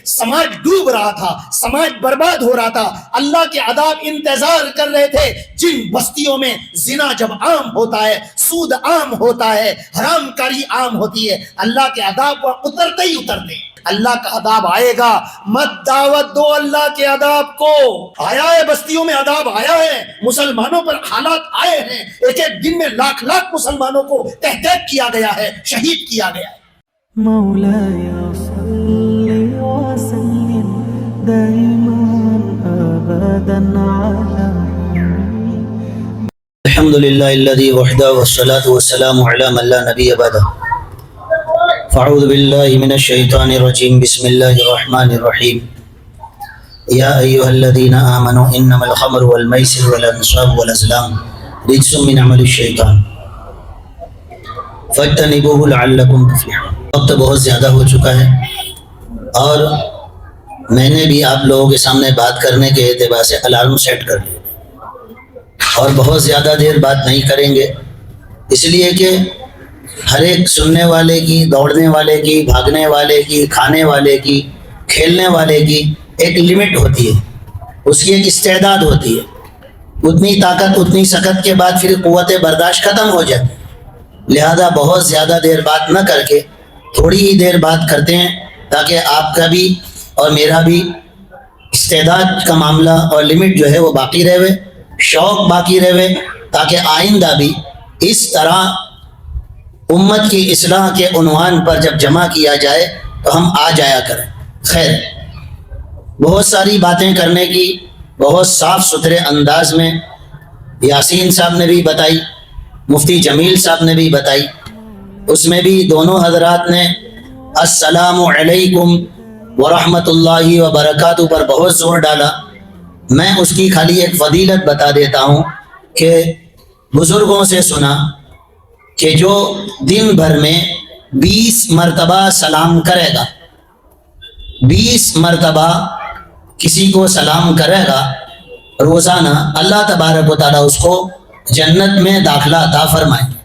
سماج ڈوب رہا تھا، سماج برباد ہو رہا تھا، اللہ کے عذاب انتظار کر رہے تھے۔ جن بستیوں میں زنا جب عام ہوتا ہے، سود عام ہوتا ہے، حرام کاری عام ہوتی ہے، اللہ کے عذاب اترتے ہی اترتے ہیں۔ اللہ کا عذاب آئے گا، مت دعوت دو اللہ کے عذاب کو۔ آیا ہے بستیوں میں عذاب، آیا ہے مسلمانوں پر حالات آئے ہیں، ایک ایک دن میں لاکھ لاکھ مسلمانوں کو تحقیق کیا گیا ہے، شہید کیا گیا ہے۔ مولاي صل وسلم دائما ابدا على الحمد لله الذي وحده والصلاة والسلام على من لا نبي بعده فاعوذ بالله من الشيطان الرجيم بسم الله الرحمن الرحيم يا أيها الذين آمنوا إنما الخمر والميسر والأنصاب والأزلام رجس من عمل الشيطان فاجتنبوه لعلكم تفلحون۔ وقت بہت زیادہ ہو چکا ہے اور میں نے بھی آپ لوگوں کے سامنے بات کرنے کے اعتبار سے الارم سیٹ کر لیا اور بہت زیادہ دیر بات نہیں کریں گے، اس لیے کہ ہر ایک سننے والے کی، دوڑنے والے کی، بھاگنے والے کی، کھانے والے کی، کھیلنے والے کی ایک لمٹ ہوتی ہے، اس کی ایک استعداد ہوتی ہے۔ اتنی طاقت، اتنی سکت کے بعد پھر قوت برداشت ختم ہو جاتی ہے۔ لہذا بہت زیادہ دیر بات نہ کر کے تھوڑی ہی دیر بات کرتے ہیں تاکہ آپ کا بھی اور میرا بھی استعداد کا معاملہ اور لمٹ جو ہے وہ باقی رہے، شوق باقی رہے، تاکہ آئندہ بھی اس طرح امت کی اصلاح کے عنوان پر جب جمع کیا جائے تو ہم آ جایا کریں۔ خیر، بہت ساری باتیں کرنے کی بہت صاف ستھرے انداز میں یاسین صاحب نے بھی بتائی، مفتی جمیل صاحب نے بھی بتائی، اس میں بھی دونوں حضرات نے السلام علیکم ورحمۃ اللہ وبرکاتہ پر بہت زور ڈالا۔ میں اس کی خالی ایک فضیلت بتا دیتا ہوں کہ بزرگوں سے سنا کہ جو دن بھر میں 20 مرتبہ سلام کرے گا، 20 مرتبہ کسی کو سلام کرے گا روزانہ، اللہ تبارک و تعالیٰ اس کو جنت میں داخلہ عطا فرمائے۔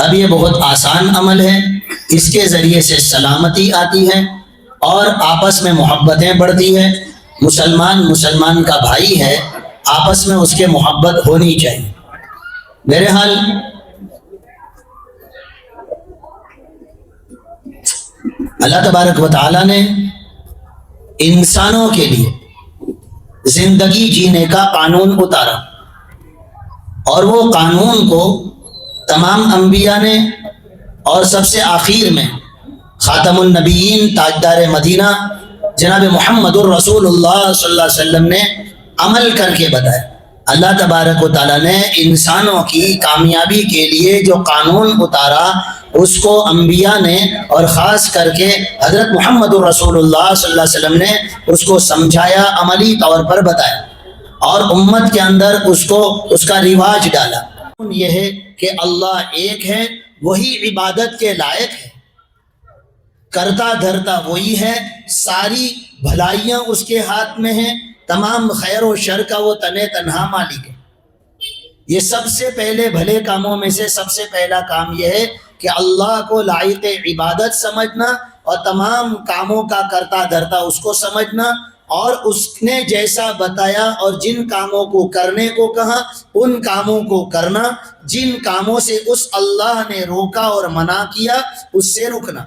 اب یہ بہت آسان عمل ہے، اس کے ذریعے سے سلامتی آتی ہے اور آپس میں محبتیں بڑھتی ہیں۔ مسلمان کا بھائی ہے، آپس میں اس کے محبت ہونی چاہیے۔ بہرحال اللہ تبارک و تعالیٰ نے انسانوں کے لیے زندگی جینے کا قانون اتارا، اور وہ قانون کو تمام انبیاء نے اور سب سے آخر میں خاتم النبیین تاجدار مدینہ جناب محمد الرسول اللہ صلی اللہ علیہ وسلم نے عمل کر کے بتایا۔ اللہ تبارک و تعالیٰ نے انسانوں کی کامیابی کے لیے جو قانون اتارا اس کو انبیاء نے اور خاص کر کے حضرت محمد الرسول اللہ صلی اللہ علیہ وسلم نے اس کو سمجھایا، عملی طور پر بتایا اور امت کے اندر اس کا رواج ڈالا۔ یہ ہے کہ اللہ ایک ہے، وہی عبادت کے لائق ہے، کرتا دھرتا وہی ہے، ساری بھلائیاں اس کے ہاتھ میں ہیں، تمام خیر و شر کا وہ تنے تنہا مالک ہے۔ یہ سب سے پہلے بھلے کاموں میں سے سب سے پہلا کام یہ ہے کہ اللہ کو لائق عبادت سمجھنا اور تمام کاموں کا کرتا دھرتا اس کو سمجھنا، اور اس نے جیسا بتایا اور جن کاموں کو کرنے کو کہا ان کاموں کو کرنا، جن کاموں سے اس اللہ نے روکا اور منع کیا اس سے رکنا۔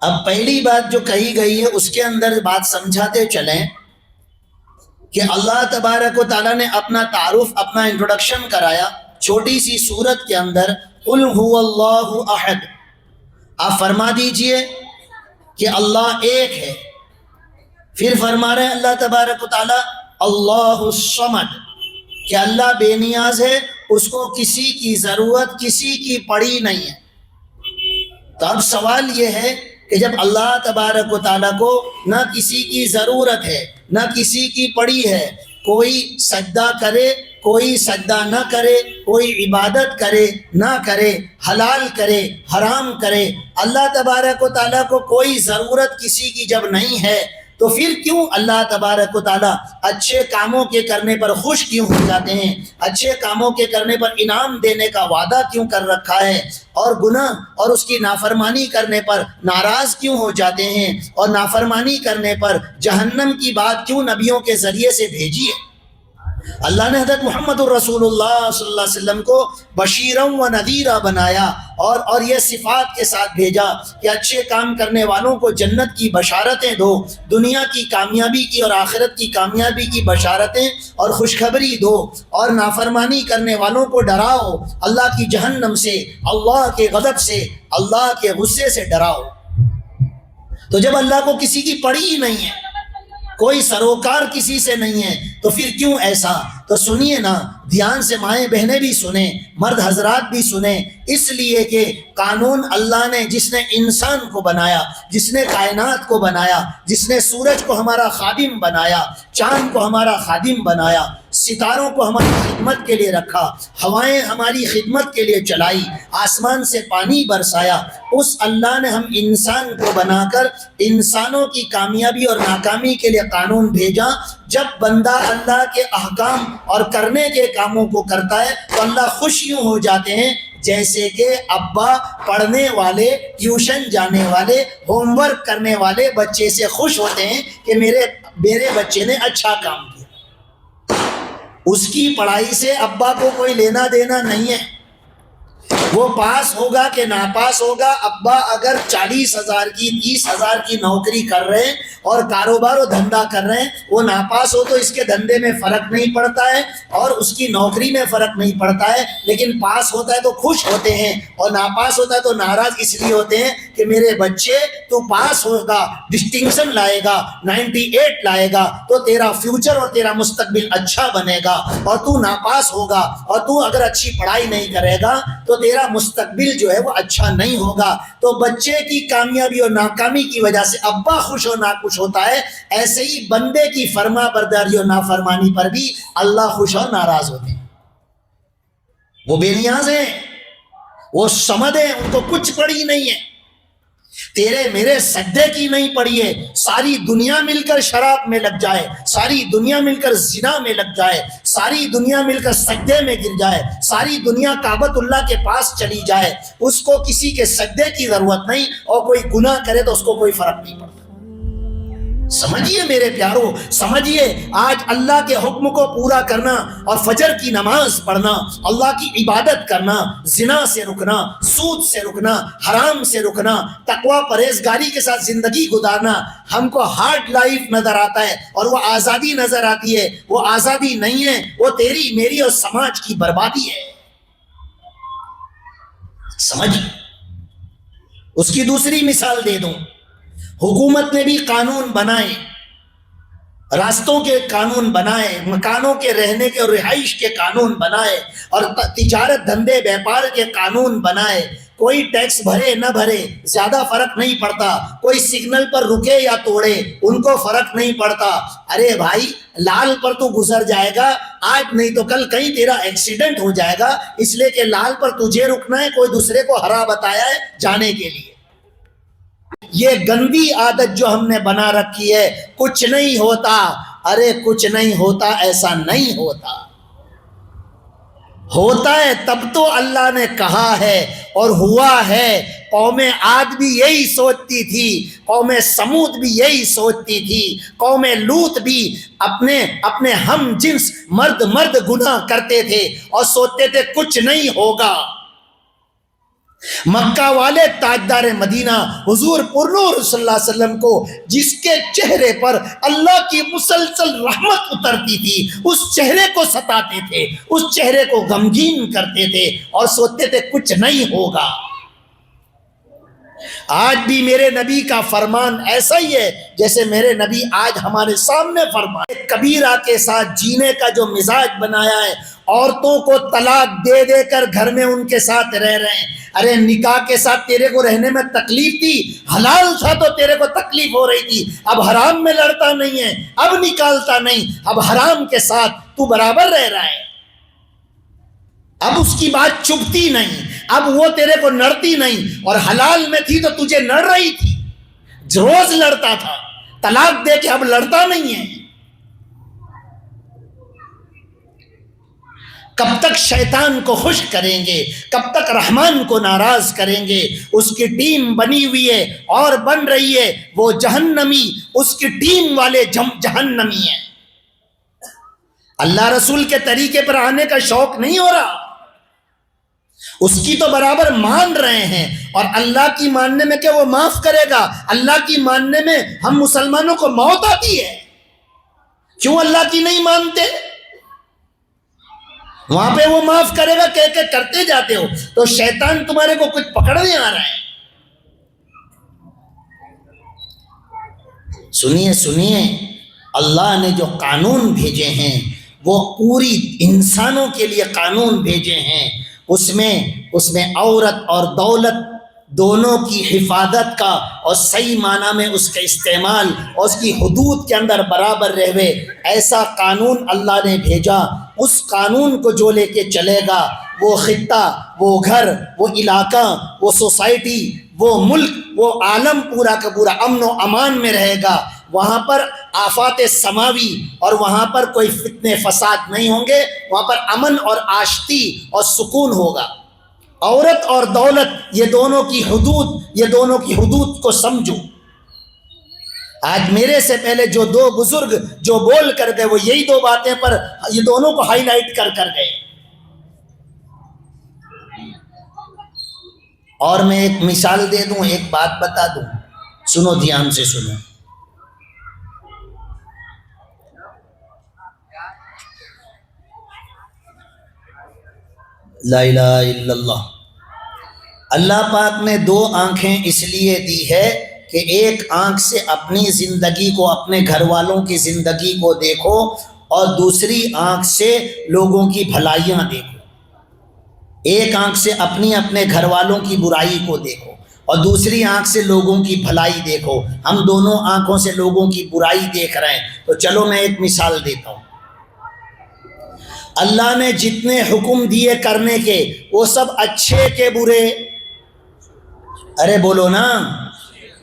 اب پہلی بات جو کہی گئی ہے اس کے اندر بات سمجھاتے چلیں کہ اللہ تبارک و تعالیٰ نے اپنا تعارف، اپنا انٹروڈکشن کرایا چھوٹی سی سورت کے اندر، قل هو اللہ احد۔ آپ فرما دیجئے کہ اللہ ایک ہے۔ پھر فرما رہے ہیں اللہ تبارک و تعالیٰ اللہ الصمد، کہ اللہ بے نیاز ہے، اس کو کسی کی ضرورت، کسی کی پڑی نہیں ہے۔ تو اب سوال یہ ہے کہ جب اللہ تبارک و تعالیٰ کو نہ کسی کی ضرورت ہے نہ کسی کی پڑی ہے، کوئی سجدہ کرے کوئی سجدہ نہ کرے، کوئی عبادت کرے نہ کرے، حلال کرے حرام کرے، اللہ تبارک و تعالیٰ کو کوئی ضرورت کسی کی جب نہیں ہے، تو پھر کیوں اللہ تبارک و تعالیٰ اچھے کاموں کے کرنے پر خوش کیوں ہو جاتے ہیں؟ اچھے کاموں کے کرنے پر انعام دینے کا وعدہ کیوں کر رکھا ہے؟ اور گناہ اور اس کی نافرمانی کرنے پر ناراض کیوں ہو جاتے ہیں؟ اور نافرمانی کرنے پر جہنم کی بات کیوں نبیوں کے ذریعے سے بھیجی ہے؟ اللہ نے حضرت محمد الرسول اللہ صلی اللہ علیہ وسلم کو بشیرم و نذیرہ بنایا اور یہ صفات کے ساتھ بھیجا کہ اچھے کام کرنے والوں کو جنت کی بشارتیں دو، دنیا کی کامیابی کی اور آخرت کی کامیابی کی بشارتیں اور خوشخبری دو، اور نافرمانی کرنے والوں کو ڈراؤ اللہ کی جہنم سے، اللہ کے غضب سے، اللہ کے غصے سے ڈراؤ۔ تو جب اللہ کو کسی کی پڑی ہی نہیں ہے، کوئی سروکار کسی سے نہیں ہے، تو پھر کیوں ایسا؟ تو سنیے نا، دھیان سے، مائیں بہنیں بھی سنیں، مرد حضرات بھی سنیں، اس لیے کہ قانون اللہ نے، جس نے انسان کو بنایا، جس نے کائنات کو بنایا، جس نے سورج کو ہمارا خادم بنایا، چاند کو ہمارا خادم بنایا، ستاروں کو ہماری خدمت کے لیے رکھا، ہوائیں ہماری خدمت کے لیے چلائی، آسمان سے پانی برسایا، اس اللہ نے ہم انسان کو بنا کر انسانوں کی کامیابی اور ناکامی کے لیے قانون بھیجا۔ جب بندہ اللہ کے احکام اور کرنے کے کاموں کو کرتا ہے تو اللہ خوش یوں ہو جاتے ہیں جیسے کہ ابا پڑھنے والے، ٹیوشن جانے والے، ہوم ورک کرنے والے بچے سے خوش ہوتے ہیں کہ میرے بچے نے اچھا کام کیا۔ اس کی پڑھائی سے ابا کو کوئی لینا دینا نہیں ہے، وہ پاس ہوگا کہ ناپاس ہوگا۔ ابا اگر 40,000 کی 30,000 کی نوکری کر رہے ہیں اور کاروبار و دھندا کر رہے ہیں، وہ ناپاس ہو تو اس کے دھندے میں فرق نہیں پڑتا ہے اور اس کی نوکری میں فرق نہیں پڑتا ہے، لیکن پاس ہوتا ہے تو خوش ہوتے ہیں اور ناپاس ہوتا ہے تو ناراض اس لیے ہوتے ہیں کہ میرے بچے تو پاس ہوگا، ڈسٹنکشن لائے گا، 98 لائے گا تو تیرا فیوچر اور تیرا مستقبل اچھا بنے گا، اور تو ناپاس ہوگا اور تو اگر اچھی پڑھائی نہیں کرے گا تو تیرا مستقبل جو ہے وہ اچھا نہیں ہوگا۔ تو بچے کی کامیابی اور ناکامی کی وجہ سے ابا خوش اور ناخوش ہوتا ہے، ایسے ہی بندے کی فرما برداری اور نافرمانی پر بھی اللہ خوش اور ناراض ہوتے ہیں۔ وہ بے نیاز ہیں، وہ صمد ہیں، ان کو کچھ پڑی نہیں ہے، تیرے میرے سجدے کی نہیں پڑی ہے۔ ساری دنیا مل کر شراب میں لگ جائے، ساری دنیا مل کر زنا میں لگ جائے، ساری دنیا مل کر سجدے میں گر جائے، ساری دنیا کعبۃ اللہ کے پاس چلی جائے، اس کو کسی کے سجدے کی ضرورت نہیں، اور کوئی گناہ کرے تو اس کو کوئی فرق نہیں پڑتا۔ سمجھیے میرے پیارو، سمجھیے، آج اللہ کے حکم کو پورا کرنا اور فجر کی نماز پڑھنا، اللہ کی عبادت کرنا، زنا سے رکنا، سود سے رکنا، حرام سے رکنا، تقوی پرہیزگاری کے ساتھ زندگی گزارنا ہم کو ہارڈ لائف نظر آتا ہے اور وہ آزادی نظر آتی ہے۔ وہ آزادی نہیں ہے، وہ تیری میری اور سماج کی بربادی ہے۔ سمجھ، اس کی دوسری مثال دے دوں، حکومت نے بھی قانون بنائے، راستوں کے قانون بنائے، مکانوں کے رہنے کے اور رہائش کے قانون بنائے، اور تجارت دھندے بیپار کے قانون بنائے۔ کوئی ٹیکس بھرے نہ بھرے زیادہ فرق نہیں پڑتا، کوئی سگنل پر رکے یا توڑے ان کو فرق نہیں پڑتا۔ ارے بھائی، لال پر تو گزر جائے گا آج، نہیں تو کل کہیں تیرا ایکسیڈنٹ ہو جائے گا، اس لیے کہ لال پر تجھے رکنا ہے، کوئی دوسرے کو ہرا بتایا ہے جانے کے لیے۔ یہ گندی عادت جو ہم نے بنا رکھی ہے، کچھ نہیں ہوتا، ارے کچھ نہیں ہوتا، ایسا نہیں ہوتا، ہوتا ہے تب تو اللہ نے کہا ہے اور ہوا ہے۔ قوم عاد بھی یہی سوچتی تھی، قوم سمود بھی یہی سوچتی تھی، قوم لوط بھی اپنے ہم جنس مرد گناہ کرتے تھے اور سوچتے تھے کچھ نہیں ہوگا۔ مکہ والے تاجدار مدینہ حضور پرنور صلی اللہ علیہ وسلم کو جس کے چہرے پر اللہ کی مسلسل رحمت اترتی تھی، اس چہرے کو ستاتے تھے، اس چہرے کو غمگین کرتے تھے اور سوچتے تھے کچھ نہیں ہوگا۔ آج بھی میرے نبی کا فرمان ایسا ہی ہے جیسے میرے نبی آج ہمارے سامنے فرمائے۔ کبیرہ کے ساتھ جینے کا جو مزاج بنایا ہے، عورتوں کو طلاق دے دے کر گھر میں ان کے ساتھ رہ رہے ہیں۔ ارے نکاح کے ساتھ تیرے کو رہنے میں تکلیف تھی، حلال تھا تو تیرے کو تکلیف ہو رہی تھی، اب حرام میں لڑتا نہیں ہے، اب نکالتا نہیں، اب حرام کے ساتھ تو برابر رہ رہا ہے، اب اس کی بات چبھتی نہیں، اب وہ تیرے کو نڑتی نہیں، اور حلال میں تھی تو تجھے نڑ رہی تھی، روز لڑتا تھا، طلاق دے کے اب لڑتا نہیں ہے. کب تک شیطان کو خوش کریں گے, کب تک رحمان کو ناراض کریں گے. اس کی ٹیم بنی ہوئی ہے اور بن رہی ہے, وہ جہنمی, اس کی ٹیم والے جہنمی ہیں. اللہ رسول کے طریقے پر آنے کا شوق نہیں ہو رہا, اس کی تو برابر مان رہے ہیں. اور اللہ کی ماننے میں کہ وہ معاف کرے گا, اللہ کی ماننے میں ہم مسلمانوں کو موت آتی ہے. کیوں اللہ کی نہیں مانتے؟ وہاں پہ وہ معاف کرے گا کہہ کے کرتے جاتے ہو, تو شیطان تمہارے کو کچھ پکڑنے آ رہا ہے. سنیے سنیے, اللہ نے جو قانون بھیجے ہیں وہ پوری انسانوں کے لیے قانون بھیجے ہیں. اس میں عورت اور دولت دونوں کی حفاظت کا اور صحیح معنی میں اس کا استعمال اور اس کی حدود کے اندر برابر رہے, ایسا قانون اللہ نے بھیجا. اس قانون کو جو لے کے چلے گا, وہ خطہ, وہ گھر, وہ علاقہ, وہ سوسائٹی, وہ ملک, وہ عالم پورا کا پورا امن و امان میں رہے گا. وہاں پر آفات سماوی اور وہاں پر کوئی فتنے فساد نہیں ہوں گے, وہاں پر امن اور آشتی اور سکون ہوگا. عورت اور دولت یہ دونوں کی حدود کو سمجھو. آج میرے سے پہلے جو دو بزرگ جو بول کر گئے وہ یہی دو باتیں پر یہ دونوں کو ہائی لائٹ کر گئے. اور میں ایک مثال دے دوں, ایک بات بتا دوں, سنو دھیان سے سنو. لا الہ الا اللہ. اللہ پاک نے دو آنکھیں اس لیے دی ہے کہ ایک آنکھ سے اپنی زندگی کو, اپنے گھر والوں کی زندگی کو دیکھو, اور دوسری آنکھ سے لوگوں کی بھلائیاں دیکھو. ایک آنکھ سے اپنے گھر والوں کی برائی کو دیکھو اور دوسری آنکھ سے لوگوں کی بھلائی دیکھو. ہم دونوں آنکھوں سے لوگوں کی برائی دیکھ رہے ہیں. تو چلو میں ایک مثال دیتا ہوں. اللہ نے جتنے حکم دیے کرنے کے وہ سب اچھے کے برے؟ ارے بولو نا,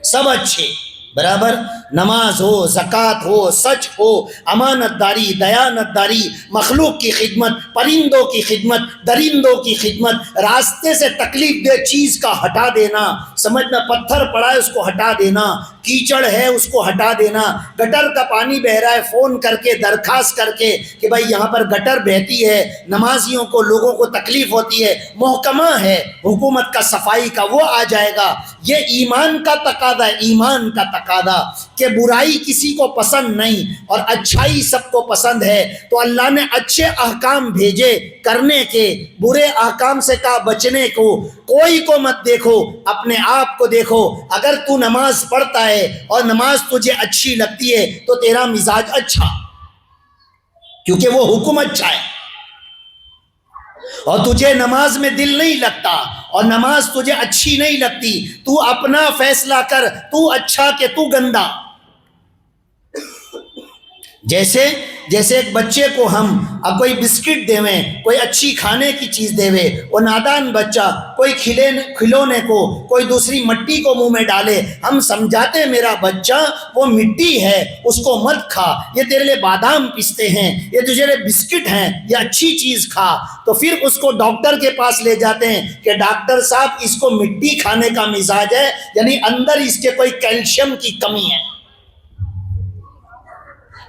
سب اچھے برابر. نماز ہو, زکوٰۃ ہو, سچ ہو, امانت داری, دیانت داری, مخلوق کی خدمت, پرندوں کی خدمت, درندوں کی خدمت, راستے سے تکلیف دہ چیز کا ہٹا دینا, سمجھنا پتھر پڑا ہے اس کو ہٹا دینا, کیچڑ ہے اس کو ہٹا دینا, گٹر کا پانی بہ رہا ہے فون کر کے درخواست کر کے کہ بھائی یہاں پر گٹر بہتی ہے, نمازیوں کو لوگوں کو تکلیف ہوتی ہے, محکمہ ہے حکومت کا صفائی کا, وہ آ جائے گا. یہ ایمان کا تقاضا ہے, ایمان کا تقاضا کہ برائی کسی کو پسند نہیں اور اچھائی سب کو پسند ہے. تو اللہ نے اچھے احکام بھیجے کرنے کے, برے احکام سے کہا بچنے کو. کوئی کو مت دیکھو, اپنے آپ کو دیکھو. اگر تو نماز پڑھتا ہے اور نماز تجھے اچھی لگتی ہے تو تیرا مزاج اچھا, کیونکہ وہ حکم اچھا ہے. اور تجھے نماز میں دل نہیں لگتا اور نماز تجھے اچھی نہیں لگتی, تو اپنا فیصلہ کر, تو اچھا کہ تو گندا. جیسے ایک بچے کو ہم اب کوئی بسکٹ دیویں, کوئی اچھی کھانے کی چیز دیویں, وہ نادان بچہ کوئی کھلونے کو, کوئی دوسری مٹی کو منہ میں ڈالے, ہم سمجھاتے ہیں میرا بچہ وہ مٹی ہے, اس کو مت کھا, یہ تیرے لیے بادام پستے ہیں, یہ تجھے لیے بسکٹ ہیں, یہ اچھی چیز کھا. تو پھر اس کو ڈاکٹر کے پاس لے جاتے ہیں کہ ڈاکٹر صاحب اس کو مٹی کھانے کا مزاج ہے, یعنی اندر اس کے کوئی کیلشیم کی کمی ہے.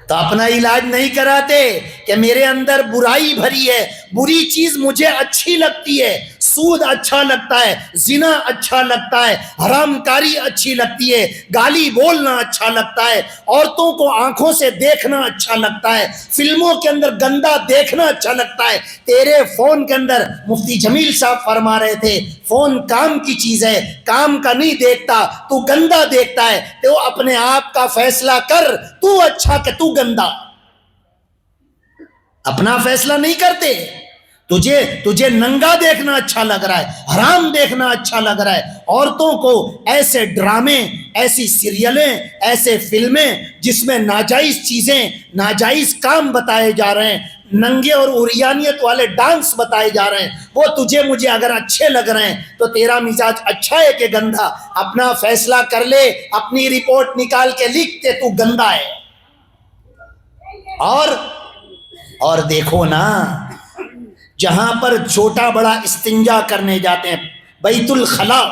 تو اپنا علاج نہیں کراتے کہ میرے اندر برائی بھری ہے, بری چیز مجھے اچھی لگتی ہے, سود اچھا لگتا ہے, زنا اچھا لگتا ہے, حرام کاری اچھی لگتی ہے, گالی بولنا اچھا لگتا ہے, عورتوں کو آنکھوں سے دیکھنا اچھا لگتا ہے, فلموں کے اندر گندا دیکھنا اچھا لگتا ہے. تیرے فون کے اندر مفتی جمیل صاحب فرما رہے تھے فون کام کی چیز ہے, کام کا نہیں دیکھتا, تو گندا دیکھتا ہے. تو اپنے آپ کا فیصلہ کر, تو اچھا کہ تو گندا. اپنا فیصلہ نہیں کرتے. تجھے ننگا دیکھنا اچھا لگ رہا ہے, حرام دیکھنا اچھا لگ رہا ہے. عورتوں کو ایسے ڈرامے, ایسی سیریلیں, ایسے فلمیں جس میں ناجائز چیزیں, ناجائز کام بتائے جا رہے ہیں, ننگے اور عریانیت والے ڈانس بتائے جا رہے ہیں، وہ تجھے مجھے اگر اچھے لگ رہے ہیں تو تیرا مزاج اچھا ہے کہ گندا؟ اپنا فیصلہ کر لے، اپنی رپورٹ نکال کے لکھ کہ تو گندا ہے۔ اور دیکھو نا، جہاں پر چھوٹا بڑا استنجا کرنے جاتے ہیں، بیت الخلا،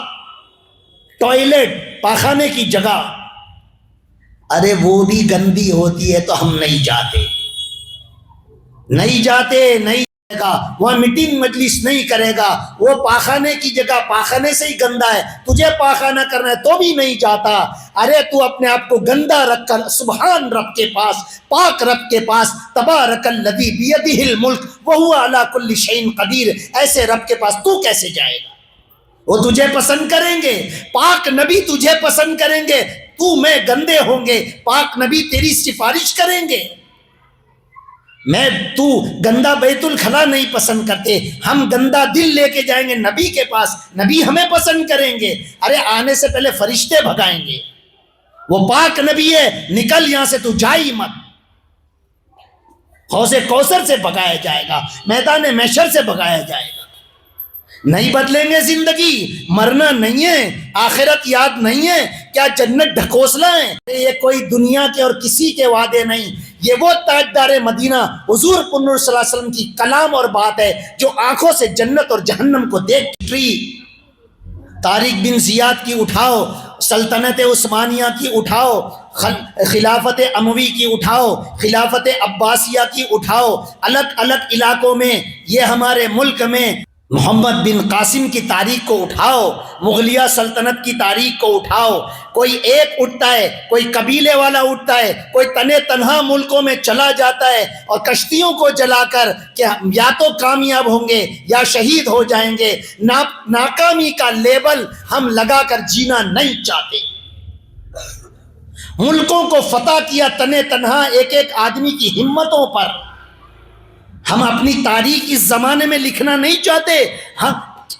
ٹوائلٹ، پاخانے کی جگہ، ارے وہ بھی گندی ہوتی ہے تو ہم نہیں جاتے، نہیں جائے گا، وہاں میٹنگ مجلس نہیں کرے گا، وہ پاخانے کی جگہ پاخانے سے ہی گندا ہے، تجھے پاخانہ کرنا ہے تو بھی نہیں جاتا۔ ارے تو اپنے آپ کو گندا رکھ کر سبحان رب کے پاس، پاک رب کے پاس، تبارک الذی بیدہ الملک وہو علی کل شیء قدیر، ایسے رب کے پاس تو کیسے جائے گا؟ وہ تجھے پسند کریں گے، پاک نبی تجھے پسند کریں گے، تو میں گندے ہوں گے، پاک نبی تیری سفارش کریں گے؟ میں تو گندا بیت الخلا نہیں پسند کرتے، ہم گندا دل لے کے جائیں گے نبی کے پاس، نبی ہمیں پسند کریں گے۔ ارے آنے سے پہلے فرشتے بھگائیں گے، وہ پاک نبی ہے، نکل یہاں سے، تو جائی مت۔ حوض کوثر سے بھگایا جائے گا، میدان محشر سے بھگایا جائے گا۔ نہیں بدلیں گے زندگی، مرنا نہیں ہے، آخرت یاد نہیں ہے، کیا جنت ڈھکوسلا ہے؟ یہ کوئی دنیا کے اور کسی کے وعدے نہیں، یہ وہ تاجدار مدینہ حضور پنر صلی اللہ علیہ وسلم کی کلام اور بات ہے جو آنکھوں سے جنت اور جہنم کو دیکھ ٹری۔ طارق بن زیاد کی اٹھاؤ، سلطنت عثمانیہ کی اٹھاؤ، خلافت اموی کی اٹھاؤ، خلافت عباسیہ کی اٹھاؤ، الگ الگ علاقوں میں، یہ ہمارے ملک میں محمد بن قاسم کی تاریخ کو اٹھاؤ، مغلیہ سلطنت کی تاریخ کو اٹھاؤ، کوئی ایک اٹھتا ہے، کوئی قبیلے والا اٹھتا ہے، کوئی تنے تنہا ملکوں میں چلا جاتا ہے اور کشتیوں کو جلا کر کہ یا تو کامیاب ہوں گے یا شہید ہو جائیں گے۔ ناکامی کا لیبل ہم لگا کر جینا نہیں چاہتے۔ ملکوں کو فتح کیا تنے تنہا ایک ایک آدمی کی ہمتوں پر۔ ہم اپنی تاریخ اس زمانے میں لکھنا نہیں چاہتے،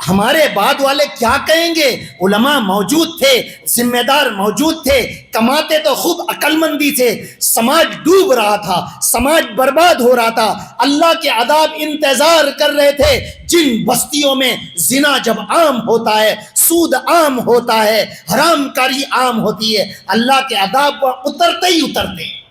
ہمارے بعد والے کیا کہیں گے؟ علماء موجود تھے، ذمہ دار موجود تھے، کماتے تو خوب عقل مندی تھے، سماج ڈوب رہا تھا، سماج برباد ہو رہا تھا، اللہ کے عذاب انتظار کر رہے تھے۔ جن بستیوں میں زنا جب عام ہوتا ہے، سود عام ہوتا ہے، حرام کاری عام ہوتی ہے، اللہ کے عذاب اترتے ہی اترتے ہیں۔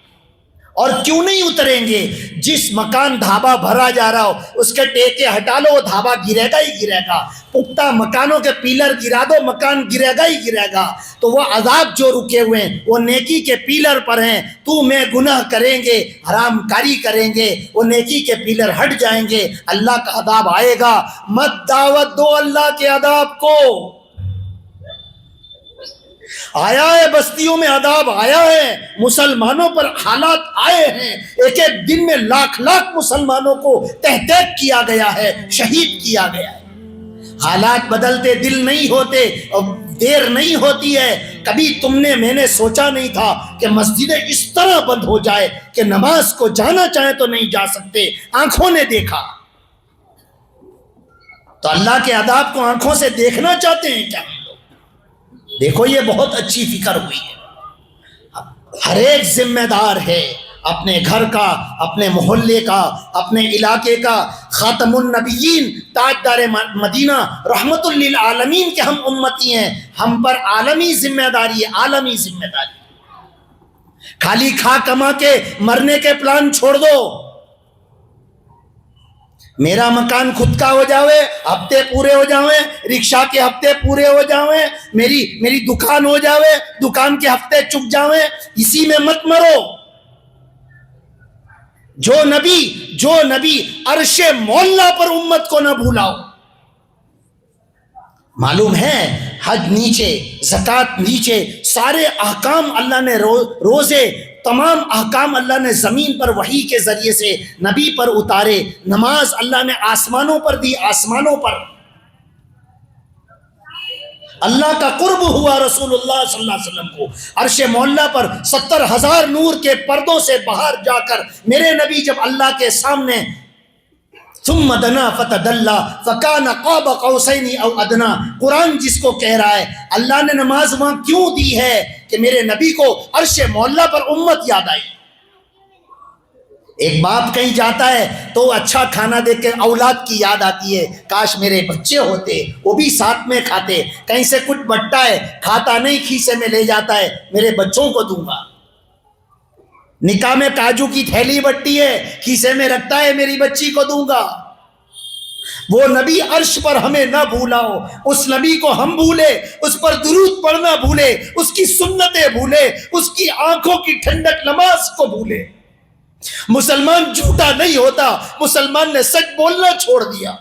اور کیوں نہیں اتریں گے؟ جس مکان دھابا بھرا جا رہا ہو اس کے ٹیکے ہٹا لو، وہ دھابا گرے گا ہی گرے گا۔ پختہ مکانوں کے پیلر گرا دو، مکان گرے گا ہی گرے گا۔ تو وہ عذاب جو رکے ہوئے ہیں وہ نیکی کے پیلر پر ہیں۔ تو میں گناہ کریں گے، حرام کاری کریں گے، وہ نیکی کے پیلر ہٹ جائیں گے، اللہ کا عذاب آئے گا۔ مت دعوت دو اللہ کے عذاب کو۔ آیا ہے بستیوں میں عذاب، آیا ہے مسلمانوں پر حالات آئے ہیں، ایک ایک دن میں لاکھ لاکھ مسلمانوں کو تہدید کیا گیا ہے، شہید کیا گیا ہے۔ حالات بدلتے دل نہیں ہوتے اور دیر نہیں ہوتی ہے۔ کبھی تم نے، میں نے سوچا نہیں تھا کہ مسجدیں اس طرح بند ہو جائے کہ نماز کو جانا چاہیں تو نہیں جا سکتے۔ آنکھوں نے دیکھا تو اللہ کے عذاب کو آنکھوں سے دیکھنا چاہتے ہیں کیا؟ دیکھو یہ بہت اچھی فکر ہوئی ہے۔ ہر ایک ذمہ دار ہے اپنے گھر کا، اپنے محلے کا، اپنے علاقے کا۔ خاتم النبیین تاجدار مدینہ رحمت للعالمین کے ہم امتی ہیں، ہم پر عالمی ذمہ داری ہے، عالمی ذمہ داری۔ خالی کھا کما کے مرنے کے پلان چھوڑ دو۔ میرا مکان خود کا ہو جاوے، ہفتے پورے ہو جاویں، رکشہ کے ہفتے پورے ہو جاویں، میری دکان ہو جاوے، دکان کے ہفتے چک جاویں، اسی میں مت مرو۔ جو نبی عرش مولا پر امت کو نہ بھولاؤ۔ معلوم ہے حج نیچے، زکوٰۃ نیچے، سارے احکام اللہ نے روزے، تمام احکام اللہ نے زمین پر وحی کے ذریعے سے نبی پر اتارے۔ نماز اللہ نے آسمانوں پر دی، آسمانوں پر۔ اللہ کا قرب ہوا رسول اللہ صلی اللہ علیہ وسلم کو عرش مولا پر 70,000 نور کے پردوں سے باہر جا کر میرے نبی جب اللہ کے سامنے ثم دنا فتدلا فکان قاب قوسین او ادنا، قرآن جس کو کہہ رہا ہے اللہ نے نماز وہاں کیوں دی ہے کہ میرے نبی کو عرش مولا پر امت یاد آئی۔ ایک باپ کہیں جاتا ہے تو اچھا کھانا دیکھ کے اولاد کی یاد آتی ہے، کاش میرے بچے ہوتے وہ بھی ساتھ میں کھاتے، کہیں سے کچھ بٹتا ہے کھاتا نہیں کھیسے میں لے جاتا ہے، میرے بچوں کو دوں گا۔ نکاح میں کاجو کی تھیلی بٹتی ہے کھیسے میں رکھتا ہے، میری بچی کو دوں گا۔ وہ نبی عرش پر ہمیں نہ بھولاؤ، اس نبی کو ہم بھولے، اس پر درود پڑھنا بھولے، اس کی سنتیں بھولے، اس کی آنکھوں کی ٹھنڈک نماز کو بھولے۔ مسلمان جھوٹا نہیں ہوتا، مسلمان نے سچ بولنا چھوڑ دیا۔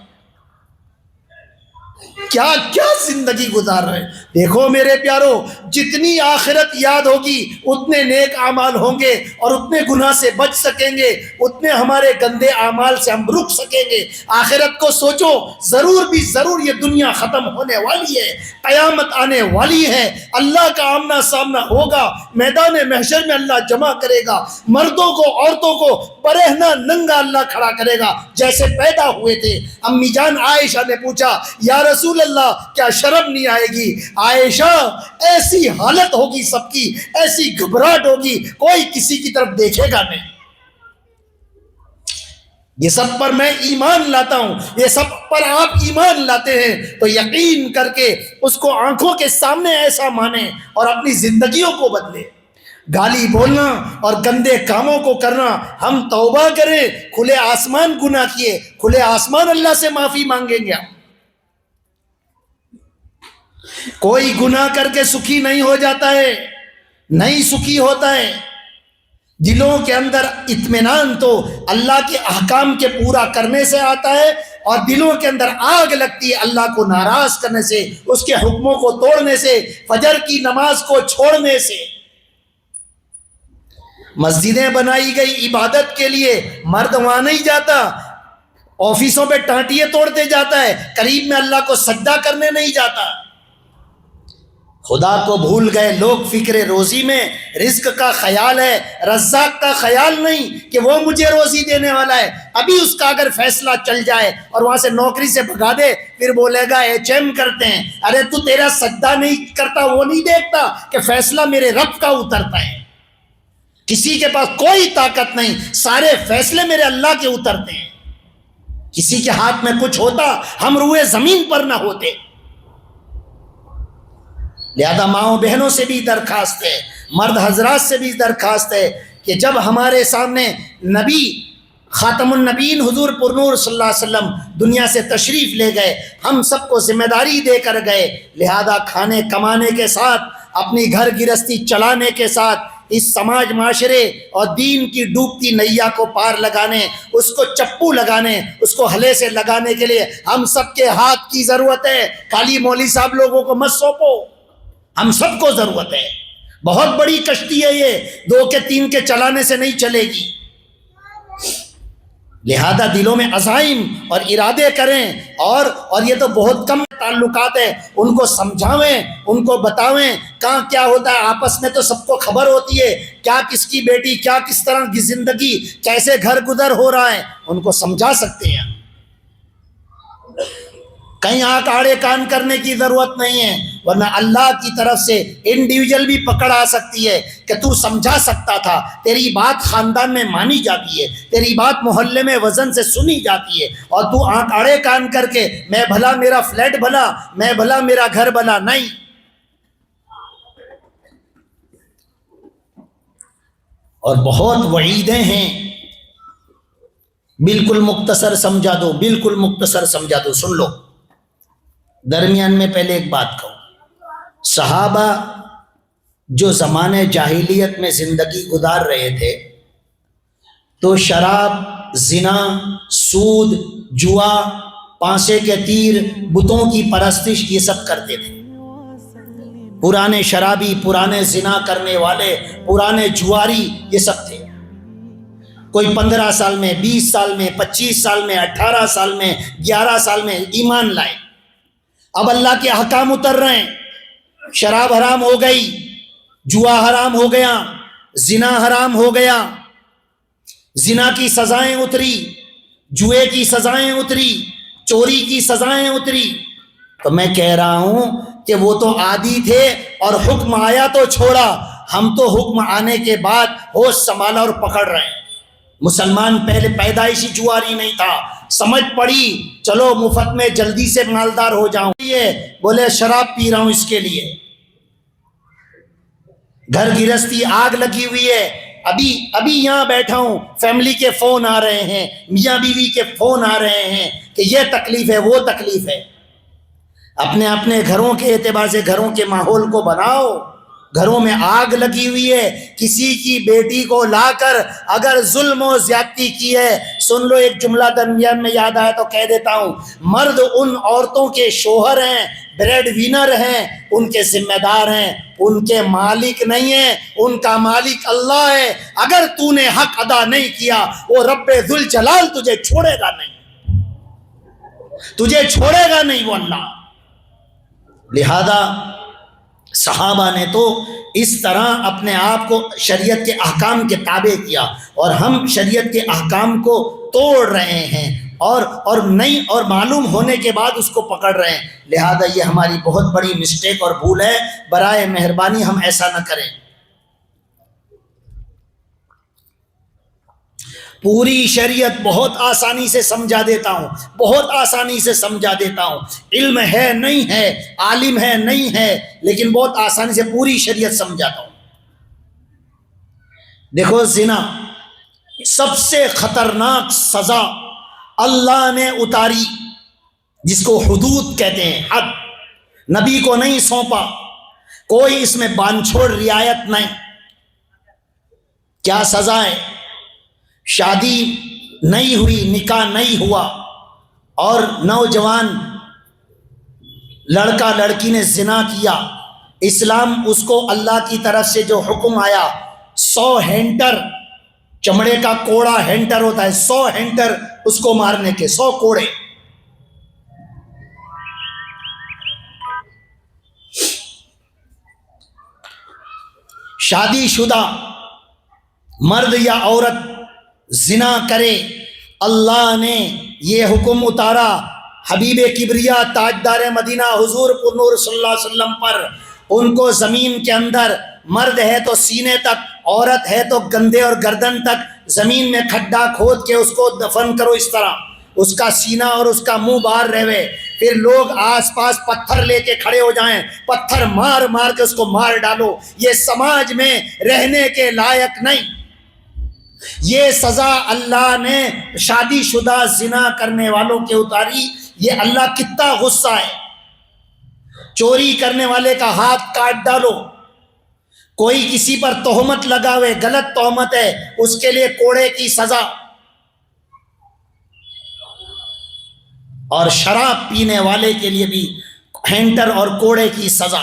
کیا کیا زندگی گزار رہے ہیں۔ دیکھو میرے پیارو، جتنی آخرت یاد ہوگی اتنے نیک اعمال ہوں گے اور اتنے گناہ سے بچ سکیں گے، اتنے ہمارے گندے اعمال سے ہم رک سکیں گے۔ آخرت کو سوچو، ضرور بھی ضرور یہ دنیا ختم ہونے والی ہے، قیامت آنے والی ہے، اللہ کا آمنا سامنا ہوگا، میدان محشر میں اللہ جمع کرے گا، مردوں کو عورتوں کو برہنہ ننگا اللہ کھڑا کرے گا جیسے پیدا ہوئے تھے۔ امی جان عائشہ نے پوچھا، یا رسول اللہ کیا شرم نہیں آئے گی؟ عائشہ، ایسی حالت ہوگی سب کی، ایسی گھبراہٹ ہوگی، کوئی کسی کی طرف دیکھے گا نہیں۔ یہ سب پر میں ایمان لاتا ہوں، یہ سب پر آپ ایمان لاتے ہیں تو یقین کر کے اس کو آنکھوں کے سامنے ایسا مانیں اور اپنی زندگیوں کو بدلے۔ گالی بولنا اور گندے کاموں کو کرنا، ہم توبہ کریں، کھلے آسمان گناہ کیے، کھلے آسمان اللہ سے معافی مانگیں گے۔ کوئی گناہ کر کے سکھی نہیں ہو جاتا ہے، نہیں سکھی ہوتا ہے۔ دلوں کے اندر اطمینان تو اللہ کے احکام کے پورا کرنے سے آتا ہے، اور دلوں کے اندر آگ لگتی ہے اللہ کو ناراض کرنے سے، اس کے حکموں کو توڑنے سے، فجر کی نماز کو چھوڑنے سے۔ مسجدیں بنائی گئی عبادت کے لیے، مرد وہاں نہیں جاتا، آفیسوں پہ ٹانٹیے توڑتے جاتا ہے، قریب میں اللہ کو سجدہ کرنے نہیں جاتا۔ خدا کو بھول گئے لوگ، فکر روزی میں رزق کا خیال ہے، رزاق کا خیال نہیں کہ وہ مجھے روزی دینے والا ہے۔ ابھی اس کا اگر فیصلہ چل جائے اور وہاں سے نوکری سے بھگا دے، پھر بولے گا HM کرتے ہیں۔ ارے تو تیرا سجدہ نہیں کرتا، وہ نہیں دیکھتا کہ فیصلہ میرے رب کا اترتا ہے۔ کسی کے پاس کوئی طاقت نہیں، سارے فیصلے میرے اللہ کے اترتے ہیں۔ کسی کے ہاتھ میں کچھ ہوتا ہم روئے زمین پر نہ ہوتے۔ لہذا ماؤں بہنوں سے بھی درخواست ہے، مرد حضرات سے بھی درخواست ہے کہ جب ہمارے سامنے نبی خاتم النبیین حضور پرنور صلی اللہ علیہ وسلم دنیا سے تشریف لے گئے، ہم سب کو ذمہ داری دے کر گئے، لہذا کھانے کمانے کے ساتھ، اپنی گھر گرہستی چلانے کے ساتھ، اس سماج معاشرے اور دین کی ڈوبتی نیا کو پار لگانے، اس کو چپو لگانے، اس کو ہلے سے لگانے کے لیے ہم سب کے ہاتھ کی ضرورت ہے۔ خالی مولوی صاحب لوگوں کو مت سونپو، ہم سب کو ضرورت ہے۔ بہت بڑی کشتی ہے یہ، 2 کے 3 کے چلانے سے نہیں چلے گی۔ لہذا دلوں میں عزائم اور ارادے کریں، اور یہ تو بہت کم تعلقات ہیں، ان کو سمجھاویں، ان کو بتاویں کہاں کیا ہوتا ہے۔ آپس میں تو سب کو خبر ہوتی ہے کیا کس کی بیٹی، کیا کس طرح کی زندگی، کیسے گھر گزر ہو رہا ہے، ان کو سمجھا سکتے ہیں۔ کہیں آنکھ آڑے کان کرنے کی ضرورت نہیں ہے، ورنہ اللہ کی طرف سے انڈیویجل بھی پکڑ آ سکتی ہے کہ تو سمجھا سکتا تھا، تیری بات خاندان میں مانی جاتی ہے، تیری بات محلے میں وزن سے سنی جاتی ہے، اور تو آنکھ آڑے کان کر کے میں بھلا میرا فلیٹ بھلا، میں بھلا میرا گھر بھلا، نہیں۔ اور بہت وعیدیں ہیں، بالکل مختصر سمجھا دو، بالکل مختصر سمجھا دو، سن لو۔ درمیان میں پہلے ایک بات کہوں، صحابہ جو زمانے جاہلیت میں زندگی گزار رہے تھے تو شراب، زنا، سود، جوا، پانسے کے تیر، بتوں کی پرستش، یہ سب کرتے تھے۔ پرانے شرابی، پرانے زنا کرنے والے، پرانے جواری، یہ سب تھے۔ کوئی 15 سال میں، 20 سال میں، 25 سال میں، 18 سال میں، 11 سال میں ایمان لائے۔ اب اللہ کے احکام اتر رہے ہیں، شراب حرام ہو گئی، جوا حرام ہو گیا، زنا حرام ہو گیا، زنا کی سزائیں اتری، جوئے کی سزائیں اتری، چوری کی سزائیں اتری۔ تو میں کہہ رہا ہوں کہ وہ تو عادی تھے اور حکم آیا تو چھوڑا، ہم تو حکم آنے کے بعد ہوش سنبھالا اور پکڑ رہے ہیں۔ مسلمان پہلے پیدائشی جواری نہیں تھا، سمجھ پڑی چلو مفت میں جلدی سے مالدار ہو جاؤں، یہ بولے شراب پی رہا ہوں اس کے لیے، گھر گرہستی آگ لگی ہوئی ہے، ابھی یہاں بیٹھا ہوں، فیملی کے فون آ رہے ہیں، میاں بیوی کے فون آ رہے ہیں کہ یہ تکلیف ہے وہ تکلیف ہے۔ اپنے گھروں کے اعتبار سے گھروں کے ماحول کو بناؤ، گھروں میں آگ لگی ہوئی ہے، کسی کی بیٹی کو لا کر اگر ظلم و زیادتی کی ہے، سن لو ایک جملہ درمیان میں یاد آیا تو کہہ دیتا ہوں، مرد ان عورتوں کے شوہر ہیں، بریڈ وینر ہیں، ان کے ذمہ دار ہیں، ان کے مالک نہیں ہیں، ان کا مالک اللہ ہے۔ اگر تو نے حق ادا نہیں کیا وہ رب ذوالجلال تجھے چھوڑے گا نہیں، تجھے چھوڑے گا نہیں وہ اللہ۔ لہذا صحابہ نے تو اس طرح اپنے آپ کو شریعت کے احکام کے تابع کیا، اور ہم شریعت کے احکام کو توڑ رہے ہیں اور نہیں، اور معلوم ہونے کے بعد اس کو پکڑ رہے ہیں۔ لہذا یہ ہماری بہت بڑی مسٹیک اور بھول ہے، برائے مہربانی ہم ایسا نہ کریں۔ پوری شریعت بہت آسانی سے سمجھا دیتا ہوں، بہت آسانی سے سمجھا دیتا ہوں، علم ہے نہیں ہے، عالم ہے نہیں ہے، لیکن بہت آسانی سے پوری شریعت سمجھاتا ہوں۔ دیکھو زنا سب سے خطرناک سزا اللہ نے اتاری، جس کو حدود کہتے ہیں، حد نبی کو نہیں سونپا، کوئی اس میں باندھ چھوڑ رعایت نہیں۔ کیا سزا ہے؟ شادی نہیں ہوئی، نکاح نہیں ہوا، اور نوجوان لڑکا لڑکی نے زنا کیا، اسلام اس کو اللہ کی طرف سے جو حکم آیا، 100 ہینٹر، چمڑے کا کوڑا ہینٹر ہوتا ہے، 100 ہینٹر اس کو مارنے کے، 100 کوڑے۔ شادی شدہ مرد یا عورت زنا کرے، اللہ نے یہ حکم اتارا حبیب کبریا تاجدار مدینہ حضور پر نور صلی اللہ علیہ وسلم پر، ان کو زمین کے اندر، مرد ہے تو سینے تک، عورت ہے تو گندے اور گردن تک، زمین میں کھڈا کھود کے اس کو دفن کرو، اس طرح اس کا سینہ اور اس کا منہ باہر رہے، پھر لوگ آس پاس پتھر لے کے کھڑے ہو جائیں، پتھر مار مار کے اس کو مار ڈالو۔ یہ سماج میں رہنے کے لائق نہیں۔ یہ سزا اللہ نے شادی شدہ زنا کرنے والوں کے اتاری، یہ اللہ کتنا غصہ ہے۔ چوری کرنے والے کا ہاتھ کاٹ ڈالو، کوئی کسی پر تہمت لگاوے، غلط تہمت ہے، اس کے لیے کوڑے کی سزا، اور شراب پینے والے کے لیے بھی ہینٹر اور کوڑے کی سزا۔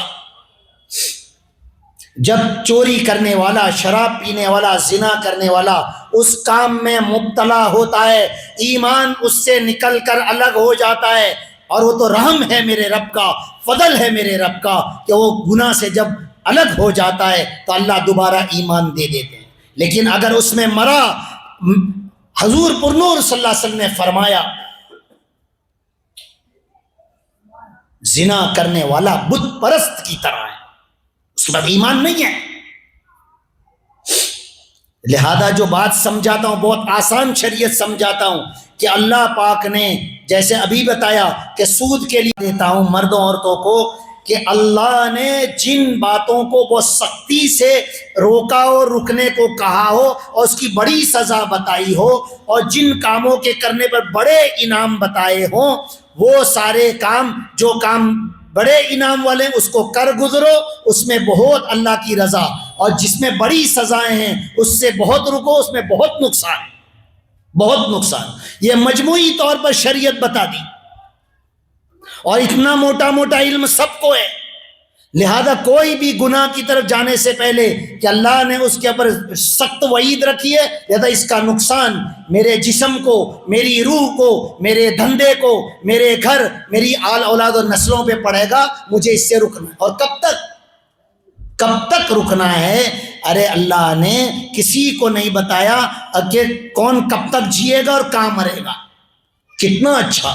جب چوری کرنے والا، شراب پینے والا، زنا کرنے والا اس کام میں مبتلا ہوتا ہے، ایمان اس سے نکل کر الگ ہو جاتا ہے، اور وہ تو رحم ہے میرے رب کا، فضل ہے میرے رب کا کہ وہ گناہ سے جب الگ ہو جاتا ہے تو اللہ دوبارہ ایمان دے دیتے ہیں۔ لیکن اگر اس میں مرا، حضور پر نور صلی اللہ علیہ وسلم نے فرمایا زنا کرنے والا بت پرست کی طرح ہے، اس کے بعد ایمان نہیں ہے۔ لہذا جو بات سمجھاتا ہوں بہت آسان شریعت سمجھاتا ہوں کہ اللہ پاک نے جیسے ابھی بتایا کہ سود کے لیے دیتا ہوں مردوں عورتوں کو، کہ اللہ نے جن باتوں کو بہت سختی سے روکا ہو، رکنے کو کہا ہو اور اس کی بڑی سزا بتائی ہو، اور جن کاموں کے کرنے پر بڑے انعام بتائے ہوں، وہ سارے کام، جو کام بڑے انعام والے اس کو کر گزرو، اس میں بہت اللہ کی رضا، اور جس میں بڑی سزائیں ہیں اس سے بہت رکو، اس میں بہت نقصان، بہت نقصان۔ یہ مجموعی طور پر شریعت بتا دی، اور اتنا موٹا موٹا علم سب کو ہے۔ لہذا کوئی بھی گناہ کی طرف جانے سے پہلے کہ اللہ نے اس کے اوپر سخت وعید رکھی ہے، لہذا اس کا نقصان میرے جسم کو، میری روح کو، میرے دھندے کو، میرے گھر، میری آل اولاد اور نسلوں پہ پڑے گا، مجھے اس سے رکنا ہے۔ اور کب تک رکنا ہے؟ ارے اللہ نے کسی کو نہیں بتایا کہ کون کب تک جیے گا اور کہاں مرے گا۔ کتنا اچھا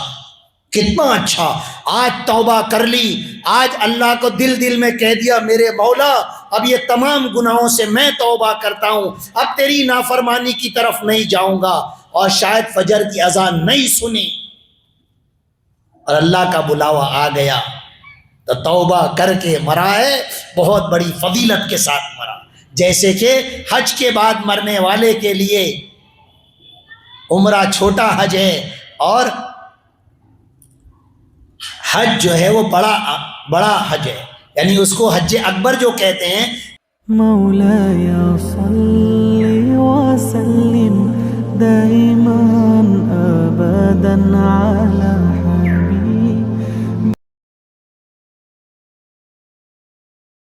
کتنا اچھا، آج توبہ کر لی، آج اللہ کو دل دل میں کہہ دیا میرے مولا اب یہ تمام گناہوں سے میں توبہ کرتا ہوں، اب تیری نافرمانی کی طرف نہیں جاؤں گا، اور شاید فجر کی اذان نہیں سنی اور اللہ کا بلاوا آ گیا تو توبہ کر کے مرا ہے، بہت بڑی فضیلت کے ساتھ مرا۔ جیسے کہ حج کے بعد مرنے والے کے لیے عمرہ چھوٹا حج ہے اور حج جو ہے وہ بڑا حج ہے، یعنی اس کو حج اکبر جو کہتے ہیں۔ مولاي صل وسلم دائما أبدا على